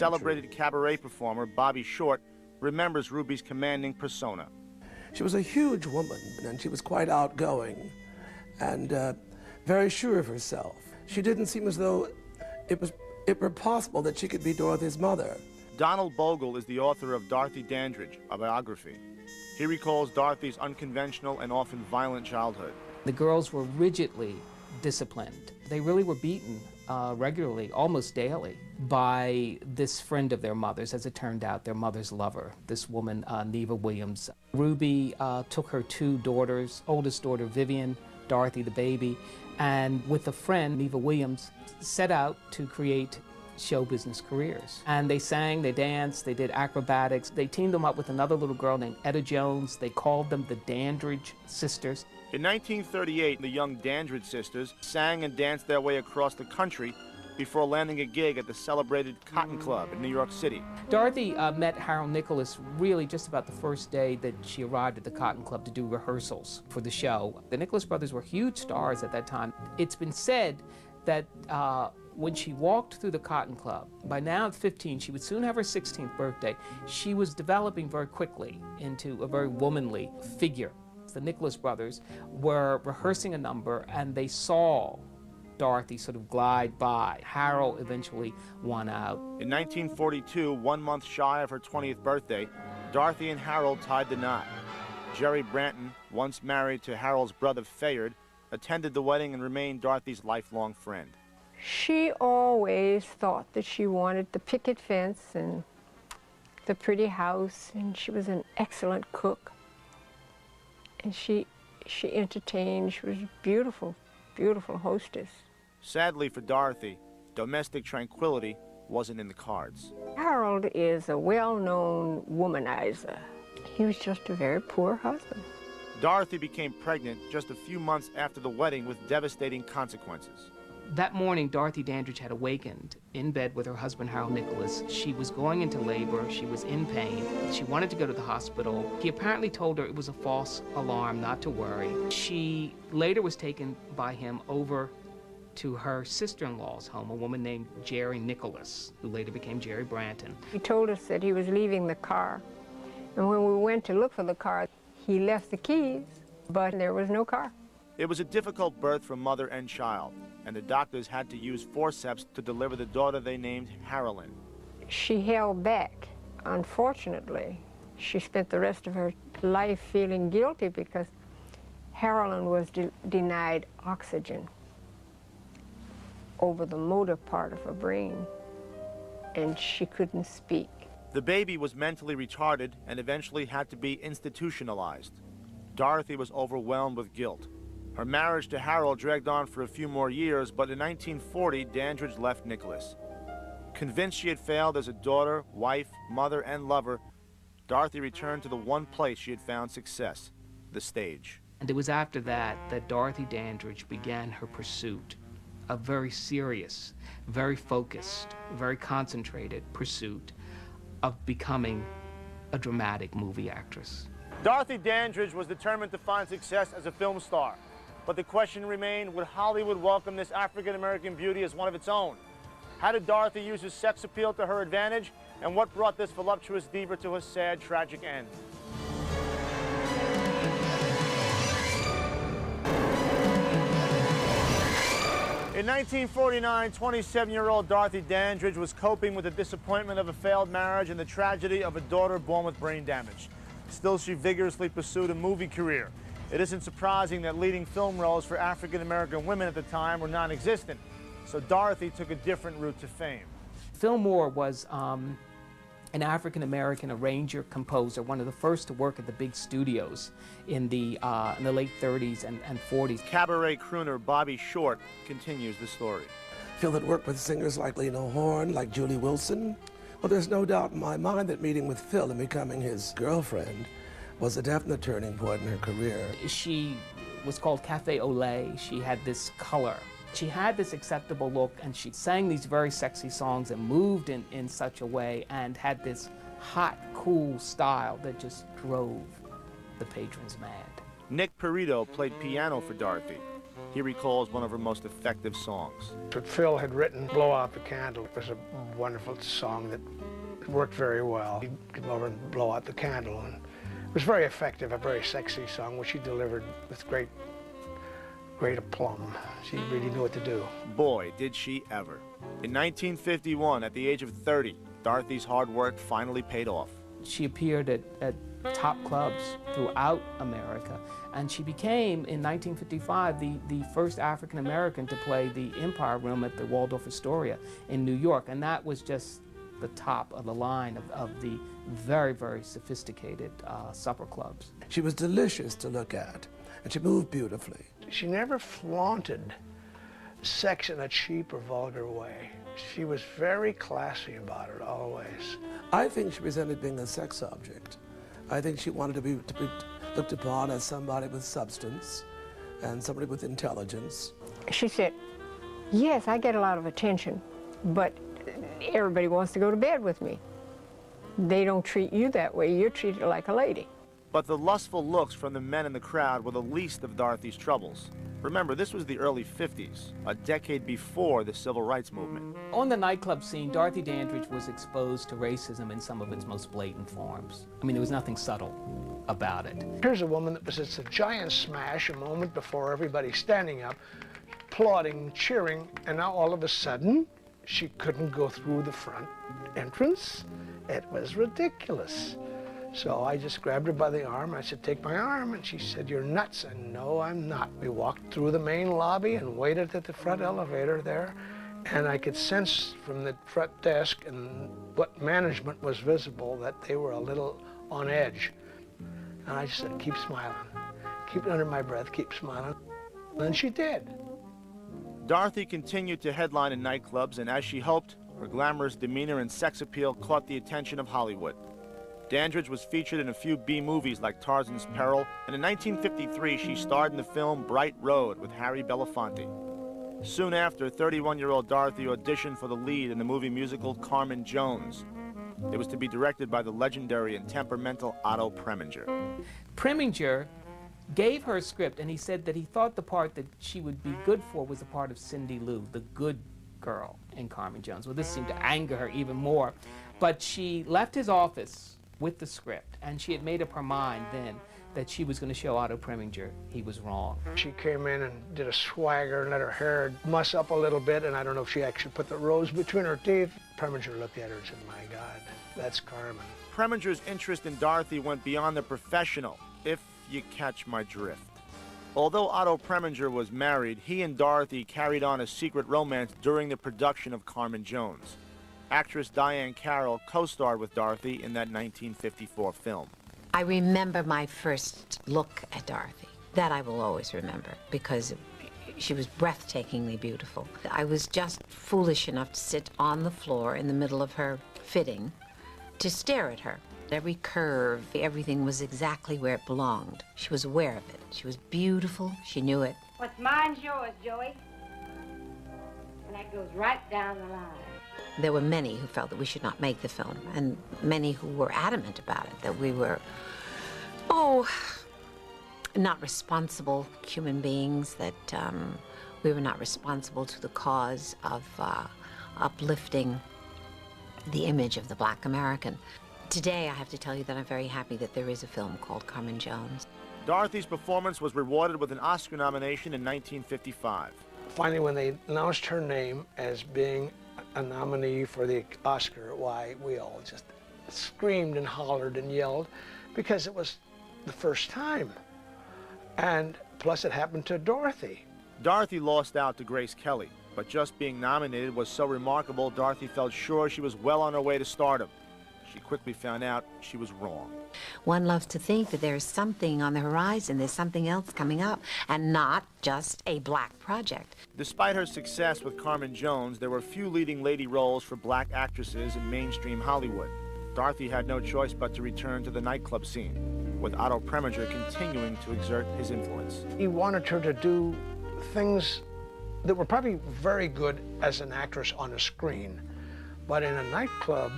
celebrated cabaret performer Bobby Short remembers Ruby's commanding persona. She was a huge woman, and she was quite outgoing and very sure of herself. She didn't seem as though it were possible that she could be Dorothy's mother. Donald Bogle is the author of Dorothy Dandridge, a biography. He recalls Dorothy's unconventional and often violent childhood. The girls were rigidly disciplined. They really were beaten regularly, almost daily, by this friend of their mother's, as it turned out, their mother's lover, this woman, Neva Williams. Ruby took her two daughters, oldest daughter Vivian, Dorothy the baby, and with a friend, Neva Williams, set out to create show business careers. And they sang, they danced, they did acrobatics. They teamed them up with another little girl named Etta Jones. They called them the Dandridge Sisters. In 1938, the young Dandridge sisters sang and danced their way across the country before landing a gig at the celebrated Cotton Club in New York City. Dorothy met Harold Nicholas really just about the first day that she arrived at the Cotton Club to do rehearsals for the show. The Nicholas brothers were huge stars at that time. It's been said that when she walked through the Cotton Club, by now at 15, she would soon have her 16th birthday, she was developing very quickly into a very womanly figure. The Nicholas brothers were rehearsing a number and they saw Dorothy sort of glide by. Harold eventually won out. In 1942, 1 month shy of her 20th birthday, Dorothy and Harold tied the knot. Jerry Branton, once married to Harold's brother Fayard, attended the wedding and remained Dorothy's lifelong friend. She always thought that she wanted the picket fence and the pretty house, and she was an excellent cook. And she entertained. She was a beautiful, beautiful hostess. Sadly for Dorothy, domestic tranquility wasn't in the cards. Harold is a well-known womanizer. He was just a very poor husband. Dorothy became pregnant just a few months after the wedding with devastating consequences. That morning, Dorothy Dandridge had awakened in bed with her husband, Harold Nicholas. She was going into labor. She was in pain. She wanted to go to the hospital. He apparently told her it was a false alarm, not to worry. She later was taken by him over to her sister-in-law's home, a woman named Jerry Nicholas, who later became Jerry Branton. He told us that he was leaving the car. And when we went to look for the car, he left the keys, but there was no car. It was a difficult birth for mother and child, and the doctors had to use forceps to deliver the daughter they named Harolyn. She held back. Unfortunately, she spent the rest of her life feeling guilty because Harolyn was denied oxygen over the motor part of her brain, and she couldn't speak. The baby was mentally retarded and eventually had to be institutionalized. Dorothy was overwhelmed with guilt. Her marriage to Harold dragged on for a few more years, but in 1940, Dandridge left Nicholas. Convinced she had failed as a daughter, wife, mother, and lover, Dorothy returned to the one place she had found success, the stage. And it was after that that Dorothy Dandridge began her pursuit, a very serious, very focused, very concentrated pursuit of becoming a dramatic movie actress. Dorothy Dandridge was determined to find success as a film star. But the question remained, would Hollywood welcome this African-American beauty as one of its own? How did Dorothy use her sex appeal to her advantage? And what brought this voluptuous diva to her sad, tragic end? In 1949, 27-year-old Dorothy Dandridge was coping with the disappointment of a failed marriage and the tragedy of a daughter born with brain damage. Still, she vigorously pursued a movie career. It isn't surprising that leading film roles for African-American women at the time were non-existent, so Dorothy took a different route to fame. Fillmore was an African-American arranger, composer, one of the first to work at the big studios in the late 30s and 40s. Cabaret crooner Bobby Short continues the story. Phil had worked with singers like Lena Horne, like Julie Wilson. Well, there's no doubt in my mind that meeting with Phil and becoming his girlfriend was a definite turning point in her career. She was called Cafe au Lait. She had this color. She had this acceptable look, and she sang these very sexy songs and moved in such a way and had this hot, cool style that just drove the patrons mad. Nick Perito played piano for Dorothy. He recalls one of her most effective songs. But Phil had written Blow Out the Candle. It was a wonderful song that worked very well. He'd come over and blow out the candle, and it was very effective, a very sexy song, which she delivered with great aplomb. She really knew what to do. Boy, did she ever. In 1951, at the age of 30, Dorothy's hard work finally paid off. She appeared at top clubs throughout America, and she became, in 1955, the first African American to play the Empire Room at the Waldorf Astoria in New York, and that was just the top of the line of the very, very sophisticated supper clubs. She was delicious to look at, and she moved beautifully. She never flaunted sex in a cheap or vulgar way. She was very classy about it, always. I think she resented being a sex object. I think she wanted to be looked upon as somebody with substance and somebody with intelligence. She said, yes, I get a lot of attention, but everybody wants to go to bed with me. They don't treat you that way. You're treated like a lady. But the lustful looks from the men in the crowd were the least of Dorothy's troubles. Remember, this was the early 50s, a decade before the Civil Rights Movement. On the nightclub scene, Dorothy Dandridge was exposed to racism in some of its most blatant forms. I mean, there was nothing subtle about it. Here's a woman that was just a giant smash a moment before, everybody standing up, applauding, cheering, and now all of a sudden, she couldn't go through the front entrance. It was ridiculous. So I just grabbed her by the arm. I said, take my arm. And she said, you're nuts. And no, I'm not. We walked through the main lobby and waited at the front elevator there. And I could sense from the front desk and what management was visible that they were a little on edge. And I just said, keep smiling. Keep it under my breath, keep smiling. And she did. Dorothy continued to headline in nightclubs, and as she hoped, her glamorous demeanor and sex appeal caught the attention of Hollywood. Dandridge was featured in a few B-movies like Tarzan's Peril, and in 1953 she starred in the film Bright Road with Harry Belafonte. Soon after, 31-year-old Dorothy auditioned for the lead in the movie musical Carmen Jones. It was to be directed by the legendary and temperamental Otto Preminger. Preminger gave her a script, and he said that he thought the part that she would be good for was the part of Cindy Lou, the good girl in Carmen Jones. Well, this seemed to anger her even more. But she left his office with the script, and she had made up her mind then that she was going to show Otto Preminger he was wrong. She came in and did a swagger and let her hair muss up a little bit, and I don't know if she actually put the rose between her teeth. Preminger looked at her and said, my God, that's Carmen. Preminger's interest in Dorothy went beyond the professional, if you catch my drift. Although Otto Preminger was married, he and Dorothy carried on a secret romance during the production of Carmen Jones. Actress Diane Carroll co-starred with Dorothy in that 1954 film. I remember my first look at Dorothy. That I will always remember, because she was breathtakingly beautiful. I was just foolish enough to sit on the floor in the middle of her fitting to stare at her. Every curve, everything was exactly where it belonged. She was aware of it. She was beautiful. She knew it. What's mine's yours, Joey. And that goes right down the line. There were many who felt that we should not make the film, and many who were adamant about it, that we were, not responsible human beings, that we were not responsible to the cause of uplifting the image of the Black American. Today, I have to tell you that I'm very happy that there is a film called Carmen Jones. Dorothy's performance was rewarded with an Oscar nomination in 1955. Finally, when they announced her name as being a nominee for the Oscar, why, we all just screamed and hollered and yelled, because it was the first time. And plus it happened to Dorothy. Dorothy lost out to Grace Kelly, but just being nominated was so remarkable, Dorothy felt sure she was well on her way to stardom. She quickly found out she was wrong. One loves to think that there's something on the horizon, there's something else coming up, and not just a Black project. Despite her success with Carmen Jones, there were few leading lady roles for Black actresses in mainstream Hollywood. Dorothy had no choice but to return to the nightclub scene, with Otto Preminger continuing to exert his influence. He wanted her to do things that were probably very good as an actress on a screen, but in a nightclub,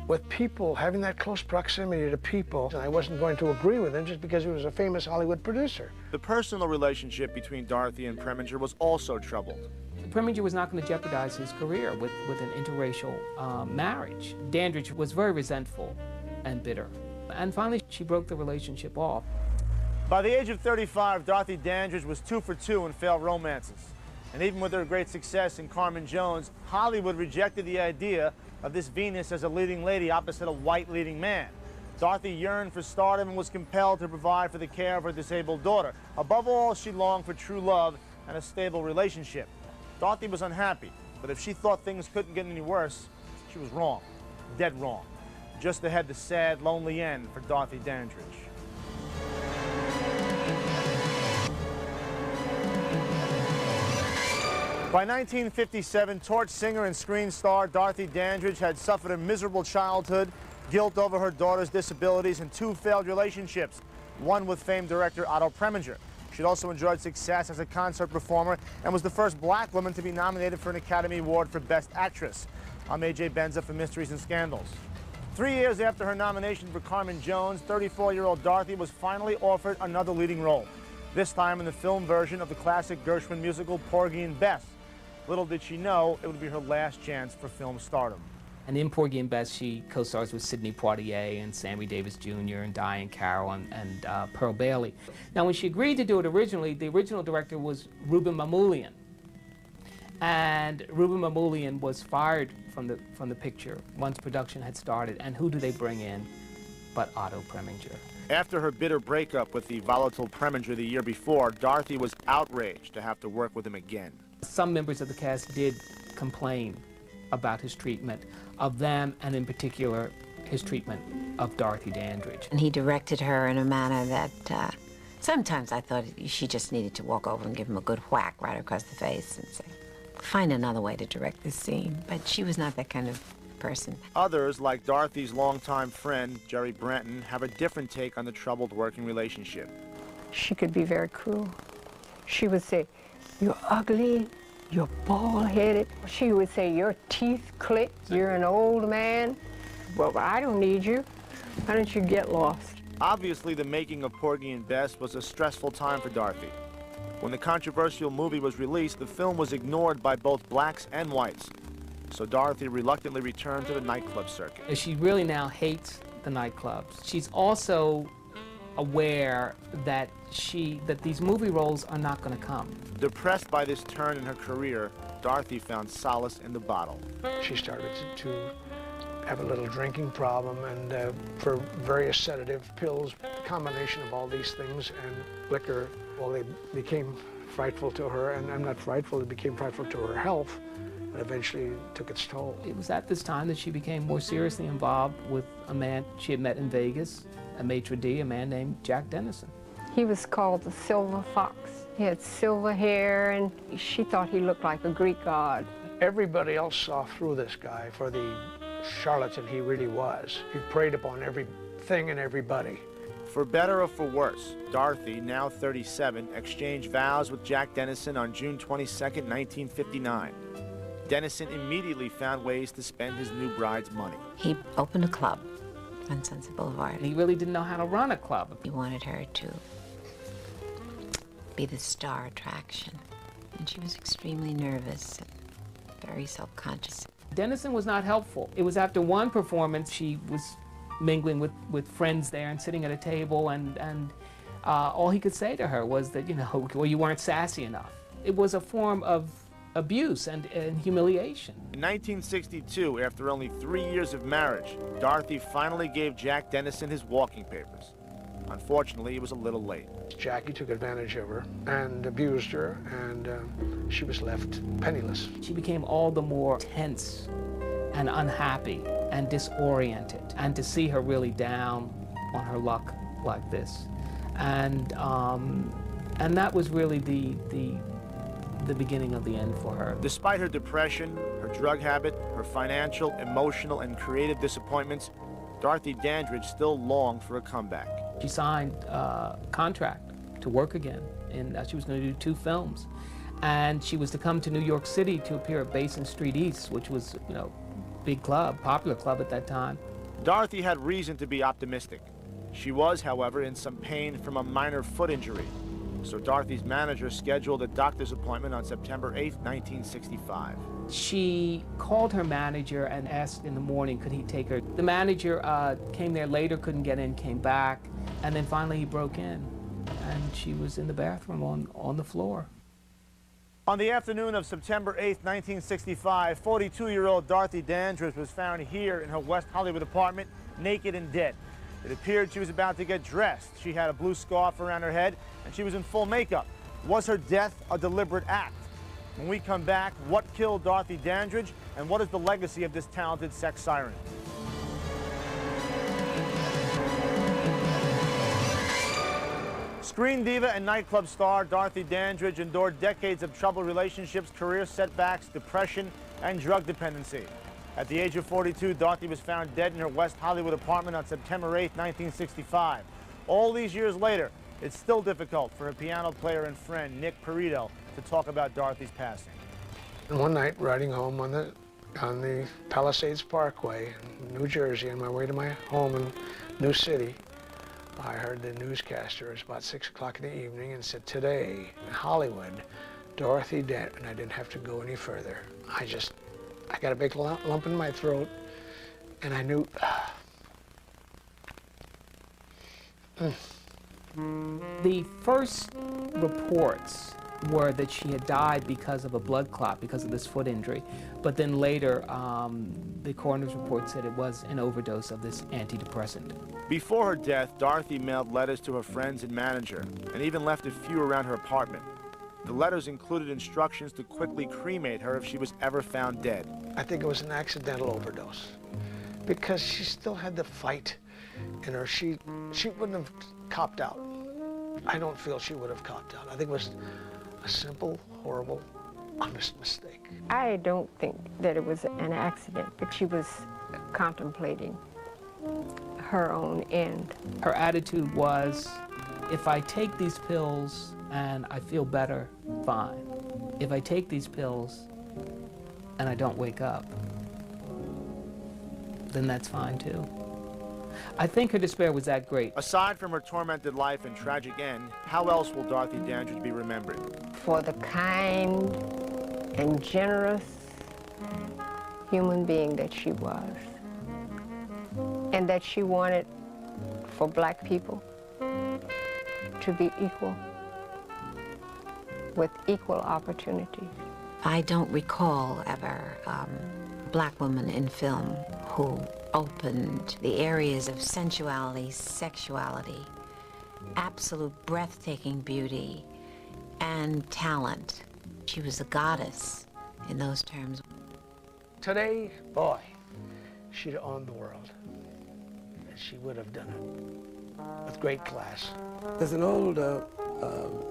with people, having that close proximity to people. And I wasn't going to agree with him just because he was a famous Hollywood producer. The personal relationship between Dorothy and Preminger was also troubled. Preminger was not going to jeopardize his career with an interracial marriage. Dandridge was very resentful and bitter. And finally, she broke the relationship off. By the age of 35, Dorothy Dandridge was 2 for 2 in failed romances. And even with her great success in Carmen Jones, Hollywood rejected the idea of this Venus as a leading lady opposite a white leading man. Dorothy yearned for stardom and was compelled to provide for the care of her disabled daughter. Above all, she longed for true love and a stable relationship. Dorothy was unhappy, but if she thought things couldn't get any worse, she was wrong, dead wrong. Just ahead, the sad, lonely end for Dorothy Dandridge. By 1957, torch singer and screen star Dorothy Dandridge had suffered a miserable childhood, guilt over her daughter's disabilities, and 2 failed relationships, one with famed director Otto Preminger. She'd also enjoyed success as a concert performer and was the first black woman to be nominated for an Academy Award for Best Actress. I'm A.J. Benza for Mysteries and Scandals. 3 years after her nomination for Carmen Jones, 34-year-old Dorothy was finally offered another leading role, this time in the film version of the classic Gershwin musical Porgy and Bess. Little did she know it would be her last chance for film stardom. And in Porgy and Bess, she co-stars with Sidney Poitier and Sammy Davis Jr. and Diane Carroll and Pearl Bailey. Now, when she agreed to do it originally, the original director was Reuben Mamoulian. And Reuben Mamoulian was fired from the picture once production had started. And who do they bring in but Otto Preminger? After her bitter breakup with the volatile Preminger the year before, Dorothy was outraged to have to work with him again. Some members of the cast did complain about his treatment of them, and in particular, his treatment of Dorothy Dandridge. And he directed her in a manner that sometimes I thought she just needed to walk over and give him a good whack right across the face and say, find another way to direct this scene. But she was not that kind of person. Others, like Dorothy's longtime friend, Jerry Branton, have a different take on the troubled working relationship. She could be very cruel. She would say, "You're ugly, you're bald-headed." She would say, "Your teeth click, you're an old man. Well, I don't need you. Why don't you get lost?" Obviously, the making of Porgy and Bess was a stressful time for Dorothy. When the controversial movie was released, the film was ignored by both blacks and whites. So Dorothy reluctantly returned to the nightclub circuit. She really now hates the nightclubs. She's also aware that these movie roles are not going to come. Depressed by this turn in her career, Dorothy found solace in the bottle. She started to have a little drinking problem, and for various sedative pills, a combination of all these things and liquor, well, they became frightful to her, and I'm not frightful, it became frightful to her health, and eventually took its toll. It was at this time that she became more seriously involved with a man she had met in Vegas, a maitre d', a man named Jack Dennison. He was called the Silver Fox. He had silver hair, and she thought he looked like a Greek god. Everybody else saw through this guy for the charlatan he really was. He preyed upon everything and everybody. For better or for worse, Dorothy, now 37, exchanged vows with Jack Dennison on June 22, 1959. Dennison immediately found ways to spend his new bride's money. He opened a club on Sunset Boulevard. He really didn't know how to run a club. He wanted her to be the star attraction, and she was extremely nervous and very self-conscious. Dennison was not helpful. It was after one performance she was mingling with friends there and sitting at a table, and all he could say to her was that, well, you weren't sassy enough. It was a form of abuse and humiliation. In 1962, after only 3 years of marriage, Dorothy finally gave Jack Dennison his walking papers. Unfortunately, it was a little late. Jackie took advantage of her and abused her, and she was left penniless. She became all the more tense and unhappy and disoriented, and to see her really down on her luck like this. And that was really the beginning of the end for her. Despite her depression, her drug habit, her financial, emotional, and creative disappointments, Dorothy Dandridge still longed for a comeback. She signed a contract to work again, and she was going to do 2 films. And she was to come to New York City to appear at Basin Street East, which was, big club, popular club at that time. Dorothy had reason to be optimistic. She was, however, in some pain from a minor foot injury. So Dorothy's manager scheduled a doctor's appointment on September 8, 1965. She called her manager and asked in the morning could he take her. The manager came there later, couldn't get in, came back, and then finally he broke in, and she was in the bathroom on the floor. On the afternoon of September 8, 1965, 42-year-old Dorothy Dandridge was found here in her West Hollywood apartment, naked and dead. It appeared she was about to get dressed. She had a blue scarf around her head, and she was in full makeup. Was her death a deliberate act? When we come back, what killed Dorothy Dandridge, and what is the legacy of this talented sex siren? Screen diva and nightclub star Dorothy Dandridge endured decades of troubled relationships, career setbacks, depression, and drug dependency. At the age of 42, Dorothy was found dead in her West Hollywood apartment on September 8, 1965. All these years later, it's still difficult for her piano player and friend, Nick Perito, to talk about Dorothy's passing. And one night, riding home on the Palisades Parkway in New Jersey, on my way to my home in New City, I heard the newscaster. It was about 6 o'clock in the evening, and said, "Today in Hollywood, Dorothy dead," and I didn't have to go any further. I got a big lump in my throat, and I knew. The first reports were that she had died because of a blood clot, because of this foot injury. But then later, the coroner's report said it was an overdose of this antidepressant. Before her death, Dorothy mailed letters to her friends and manager, and even left a few around her apartment. The letters included instructions to quickly cremate her if she was ever found dead. I think it was an accidental overdose, because she still had the fight in her. She wouldn't have copped out. I don't feel she would have copped out. I think it was a simple, horrible, honest mistake. I don't think that it was an accident, but she was contemplating her own end. Her attitude was, if I take these pills and I feel better, fine. If I take these pills and I don't wake up, then that's fine too. I think her despair was that great. Aside from her tormented life and tragic end, how else will Dorothy Dandridge be remembered? For the kind and generous human being that she was, and that she wanted for black people to be equal, with equal opportunities. I don't recall ever a black woman in film who opened the areas of sensuality, sexuality, absolute breathtaking beauty, and talent. She was a goddess in those terms. Today, boy, she'd have owned the world. And she would have done it with great class. There's an old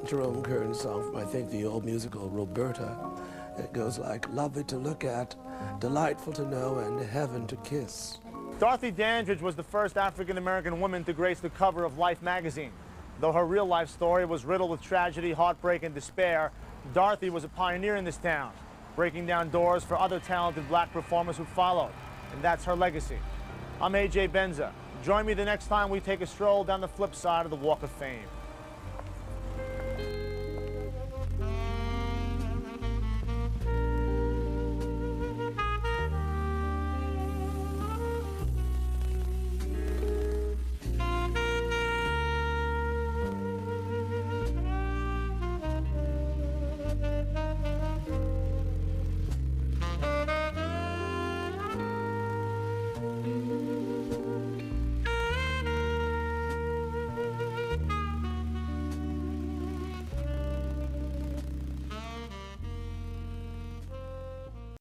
Jerome Kern song from, I think, the old musical Roberta. It goes like, lovely to look at, delightful to know, and heaven to kiss. Dorothy Dandridge was the first African-American woman to grace the cover of Life magazine. Though her real-life story was riddled with tragedy, heartbreak, and despair, Dorothy was a pioneer in this town, breaking down doors for other talented black performers who followed. And that's her legacy. I'm A.J. Benza. Join me the next time we take a stroll down the flip side of the Walk of Fame.